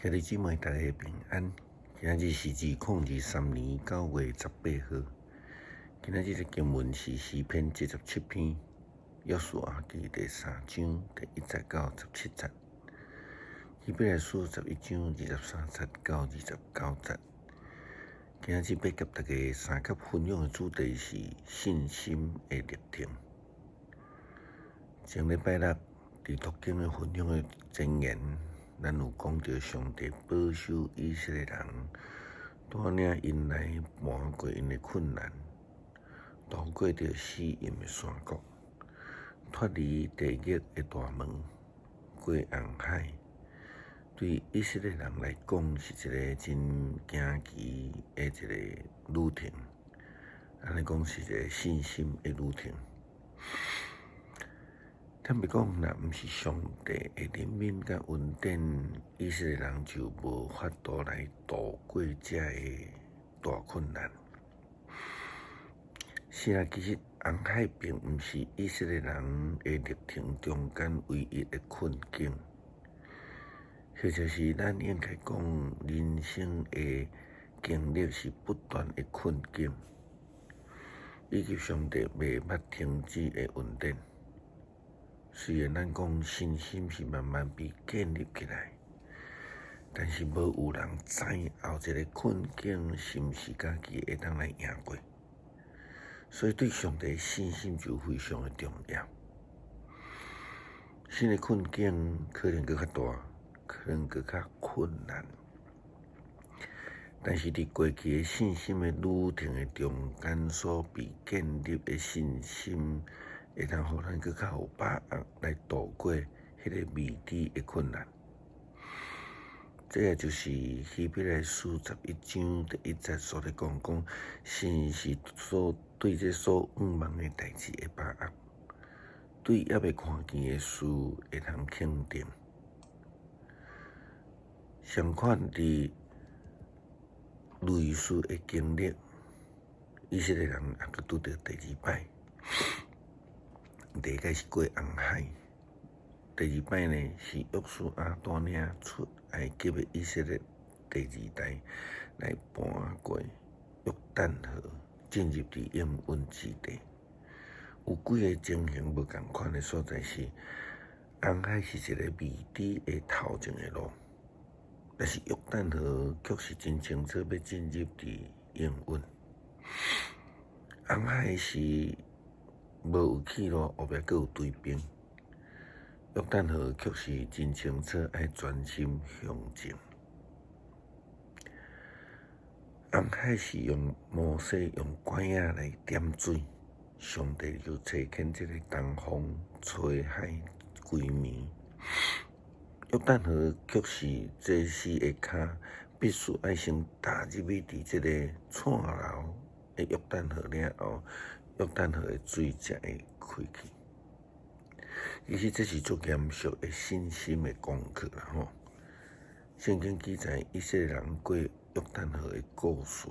兄弟姊妹，大家平安。今日是2023年9月18号。今日的经文是诗篇77篇，约书亚记第3章第1节到17节，希伯来书11章23节到29节。今日要给大家三角分享的主题是信心的力量。前礼拜六伫读经的分享的箴言，咱有讲到上帝保守以色列人，带领因来瞒过因的困难，渡过着死荫的山谷，脱离地狱的大门，过红海。对以色列人来讲，是一个真惊奇的一个旅程。安尼讲是一个信心的旅程。坦白讲，若毋是上帝的怜悯甲恩典，以色列人就无法度来度过这个大困难。是啊，其实红海并毋是以色列人的历程中间唯一的困境，或者是咱应该讲人生的经历是不断的困境，以及上帝未捌停止的恩典。虽然咱讲信心是慢慢被建立起来，但是无有人知后一个困境是毋是家己会当来赢过。所以对上帝的信心就非常的重要。新的困境可能更较大，可能更较困难，但是伫过去的信心的旅程的中间所被建立的信心，会当互咱更较有把握来度过迄个未知的困难。这也就是希伯来书11章第1节所咧讲，神是对这所仰望的代志的把握，对还未看见的事会通肯定。相款伫类似的经历，以色列人也阁拄到第2摆。第一个是过红海，第2摆呢是约书亚带领出埃及的以色列第2代来搬过约旦河，进入伫应允之地。有几个情形无同款的所在是，红海是一个未知的头前的路，但是约旦河却是真清楚要进入伫应允。红海是无有去路，后壁阁有追兵。约旦河却是真清楚爱专心向前。红海是用摩西用管仔来点水，上帝就差遣这个东风吹海归暝。约旦河却是这4个脚必须爱先踏入去伫这个串流的约旦河了后，约旦河的水才会开去。其实这是足严肃的信心的功课啦吼。圣经记载以色列人过约旦河的故事。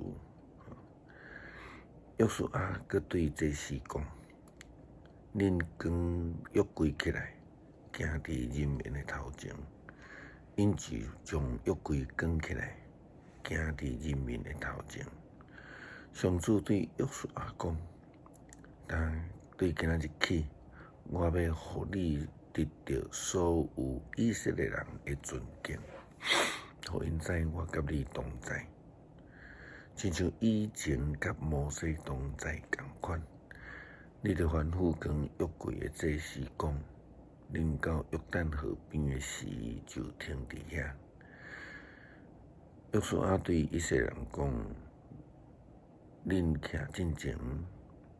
约书亚佮对这事讲：恁将约柜起来，行伫人民的头前。因就将约柜扛起来，行伫人民的头前。上主对约书亚讲：但对今仔日起，我要互你得到所有以色列人的尊敬，互因知我甲你同在，亲像以前甲摩西同在同款。你着吩咐跟约柜的祭司讲，恁到约旦河边的时就停伫遐。约书亚对以色列人讲：恁徛进前，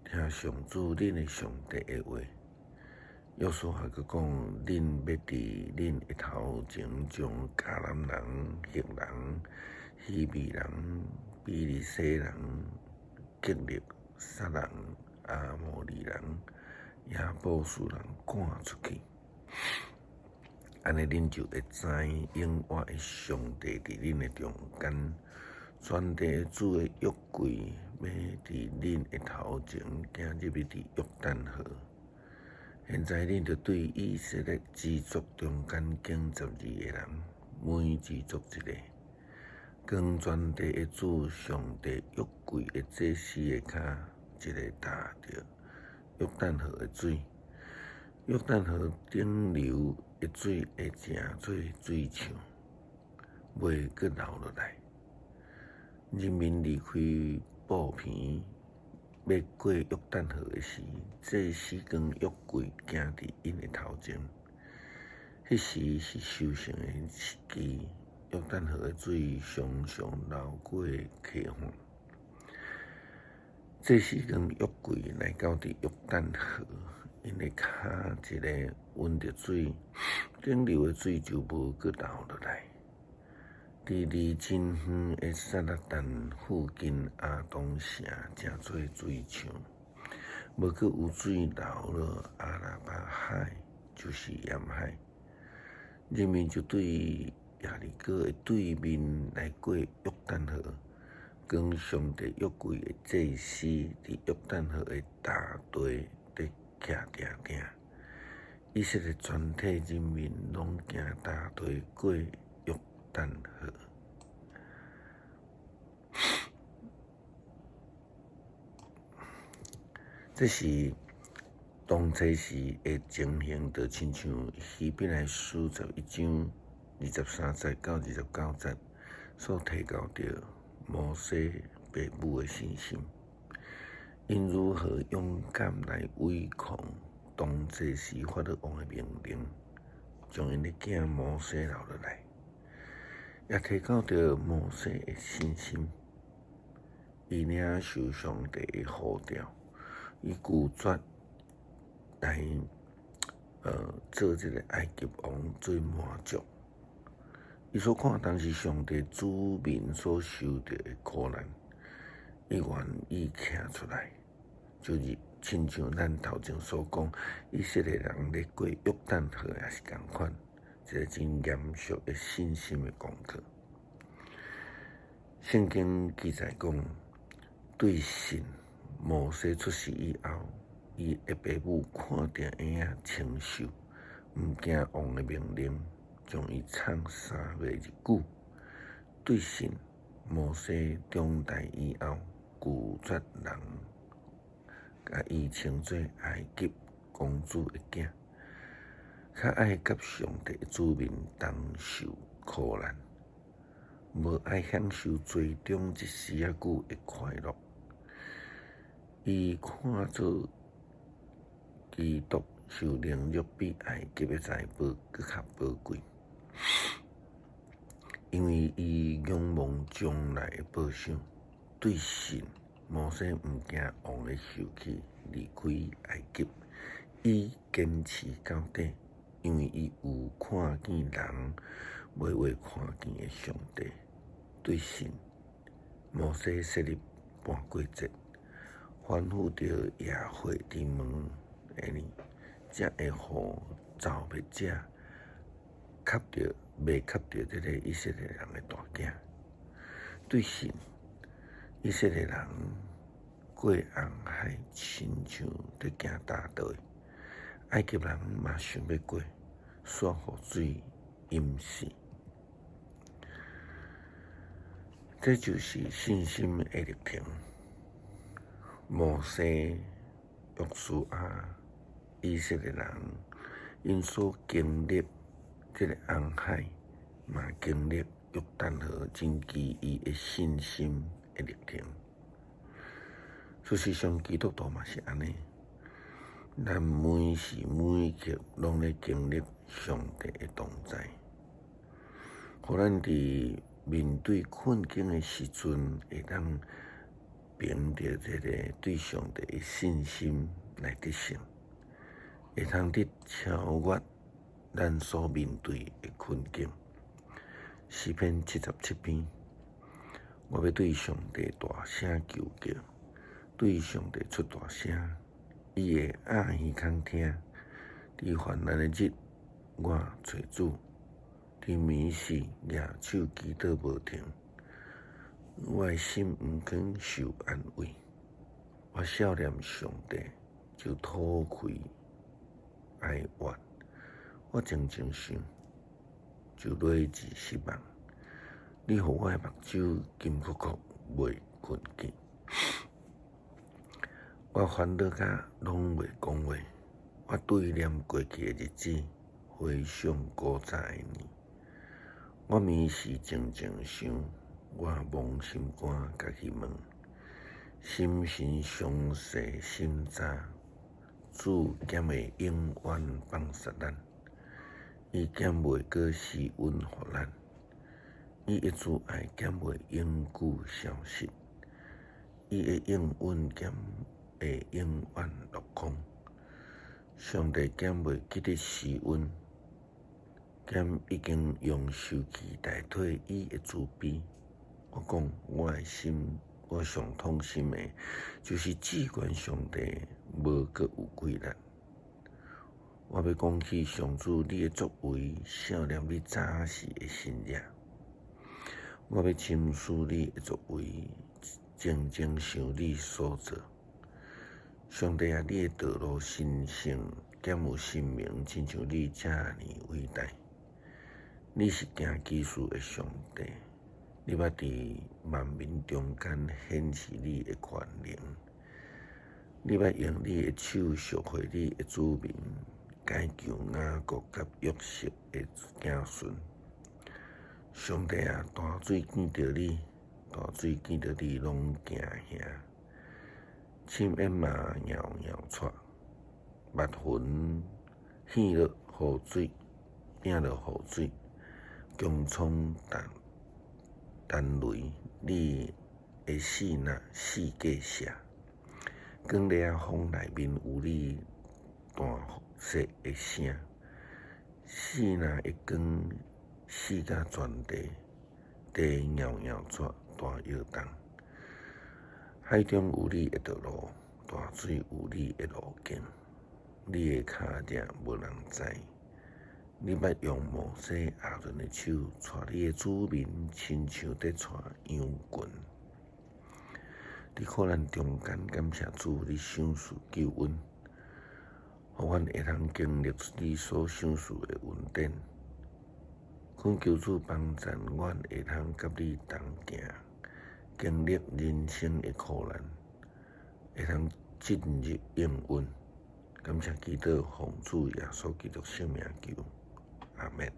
听上主恁的上帝的话。约书亚佮讲：恁要伫恁的头前将迦南人、赫人、希未人、比利洗人、吉勒撒人、阿摩利人、亚布斯人赶出去。安尼恁就会知永远的上帝伫恁的中间，全地主的约柜要伫恁的头前行入去伫约旦河。现在恁着对以色列支族中间经12个人每制作一个，光全地的主上帝约柜的祭司的骹，一个踏着约旦河的水，约旦河顶流的水会成做水墙，袂阁流落来。人民离开布片，要过约旦河的时，祭司跟约柜行伫因的头前。迄时是收成的时期，约旦河的水常常流过溪岸。祭司跟约柜来到伫约旦河，因的骹一个温着水，顶流的水就无阁流落来。伫离真远的撒勒但附近阿东城，成做水墙，无阁有水流落阿拉巴海，就是盐海。人民就对亚利哥的对面来过约旦河，跟上帝约柜的祭司伫约旦河的大队在徛定定。以色列全体人民拢行大队过约旦河。这是当初时的情形，就亲像希伯来书11章23节到29节所提到着摩西爸母的信心，因如何勇敢来违抗当祭司法律王的命令，将因的囝摩西留落来，也提到着摩西的信心，伊领受上帝的呼召，伊拒绝来做这个埃及王做满足。伊所看当时上帝子民所受到的苦难，伊愿意站出来，就是亲像咱头前所讲，以色列人咧过约旦河也是同款，一个真严肃的信心的功课。圣经记载讲，对神摩西出世以后，伊的爸母看定婴仔清秀，毋惊王的命令，将伊藏3月日久。对神摩西中代以后，拒绝人甲伊称作埃及公主的囝，较爱甲上帝的子民同受苦难，无爱享受最终一时仔久的快乐。伊看做基督受凌辱比埃及的财宝更较宝贵，因为伊仰望将来的报赏。对神，摩西毋惊王的受气，离开埃及，伊坚持到底，因为伊有看见人，袂话看见的上帝。对神，摩西设立半过节，吩咐着耶和华伫门下呢，才会互造灭者吸着未吸着这个以色列人的大囝。对神，以色列人过红海，亲像在行大道；埃及人嘛想要过，煞互水淹死。这就是信心的历程。摩西、约书亚、以色列人，因所经历这个红海，嘛经历约旦河，真奇异的信心的历程。事实上，基督徒嘛是安尼，咱每时每刻拢咧经历上帝的同在，互咱伫面对困境的时阵，会当凭着这个对上帝的信心来得胜，会通得超越咱所面对的困境。诗篇77篇，我要对上帝大声求叫，对上帝出大声，伊会耳耳空听。伫患难的日，我找主；伫眠时，举手祈祷无停。我的心毋肯受安慰，我少念上帝，就吐开哀怨。我静静想，就落自失望。你予我的目睭金箍箍，袂困去。我烦恼甲拢袂讲话，我对念过去的日子，回想古早的年。我眠时静静想，我扪心肝家己问，心神详细心早，主减会永远放杀咱，伊减袂过施恩互咱，伊的慈爱减会永久消失，伊的应允减会永远落空。上帝减袂记得施恩，减已经用受气代替伊的慈悲。我讲我的心，我上痛心的，就是至关上帝无阁有几力。我要讲起上主你的作为，想念你早时的心意。我要深思你的作为，静静想你所做。上帝啊，你的道路神圣，减有生命，亲像你遮尔伟大。你是行奇事的上帝，你捌伫万民中间显示你的权能，你捌用你的手赎回你的子民，解救雅各甲约瑟的子孙。上帝啊，大水见到你，大水见到你，拢惊吓。深烟嘛袅袅出，目魂显落雨水，拼落雨水，强冲弹雷，你会死若四界射。光烈风内面有你大声的声，死若会光死甲全地，地袅袅出大摇动。海中有你的道路，大水有你的路径。你的脚迹无人知，你捌用摩西亚伦的手，带你的子民，亲像在带羊群。你苦难中间，感谢主，你赏赐救恩，互阮会通经历你所赏赐的恩典。恳求主帮助阮，会通甲你同行。经历人生的苦难，会通进入应允。感谢祈祷，奉主耶稣基督圣名求，阿们。